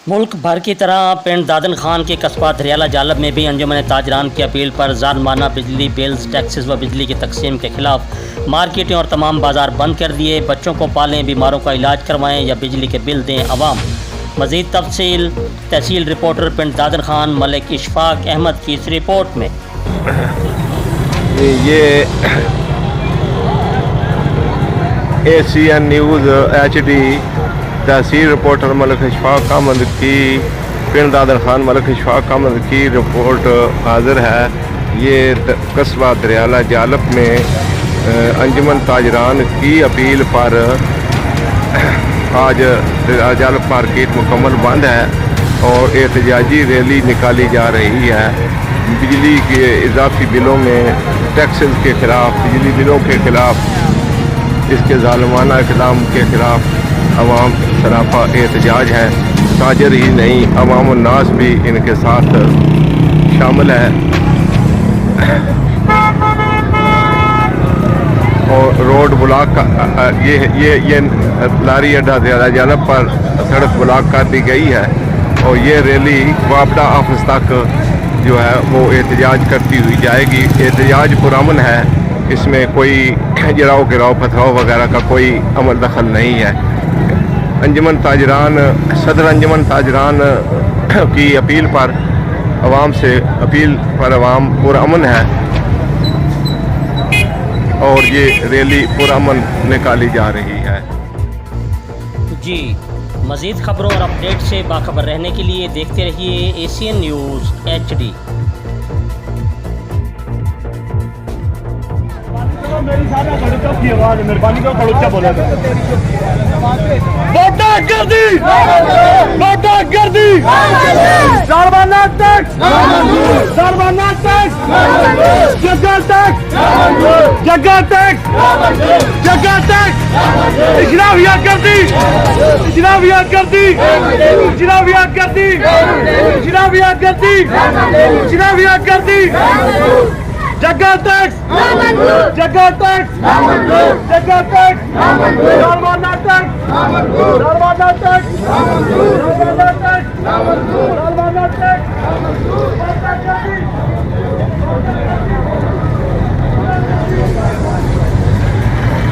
मुल्क भर की तरह पिंड दादन खान के कस्बा दरियाला जालब में भी अंजुमन ताजरान की अपील पर जानमाना बिजली बिल्स टैक्सेस व बिजली की तकसीम के खिलाफ मार्केटें और तमाम बाजार बंद कर दिए। बच्चों को पालें, बीमारों का इलाज करवाएं या बिजली के बिल दें अवाम। मज़ीद तफसील तहसील रिपोर्टर पिंड दादन खान मलिक इशफाक अहमद की इस रिपोर्ट में। ये ACN न्यूज़ HD तहसील रिपोर्टर मलिक इशफाक अहमद की पिंड दादन खान मलिक इशफाक अहमद की रिपोर्ट हाजिर है। ये कस्बा दरियाला जालब में अंजुमन ताजरान की अपील पर आज जालब मार्केट मुकम्मल बंद है और एहतजाजी रैली निकाली जा रही है। बिजली के इजाफी बिलों में टैक्सेस के ख़िलाफ़, बिजली बिलों के ख़िलाफ़, इसके ज़ालिमाना इक़दाम के ख़िलाफ़ अवाम सरापा एहतजाज है। ताजर ही नहीं, अवाम उन्नास भी इनके साथ शामिल है और रोड ब्लॉक का ये लारी अड्डा दरियाला जालब पर सड़क ब्लॉक कर दी गई है और ये रैली वापडा ऑफिस तक जो है वो एहतजाज करती हुई जाएगी। एहतजाज पुरअमन है, इसमें कोई जराव गिराव पथराव वगैरह का कोई अमल दखल नहीं है। अंजुमन ताजरान सदर अंजुमन ताजरान की अपील पर अवाम से अपील पर अवाम पुरअमन है और ये रैली पुरअमन निकाली जा रही है। जी, मज़ीद खबरों और अपडेट से बाखबर रहने के लिए देखते रहिए ACN न्यूज़ HD। मेरी सारा खड़ूचा की आवाज मेहरबानी करो, खड़ूचा बोला सरवाना टैक्स, सरवाना टैक्स, जगह टैक्स, जगह टैक्स, जगह टैक्स, इजराविया कर दी, इजराविया कर दी, इजराविया कर दी, इजराविया कर दी, इजराविया कर दी, जगह टैक्स, जगह टैक्स, जगह tax, Saravana tax, Saravana tax.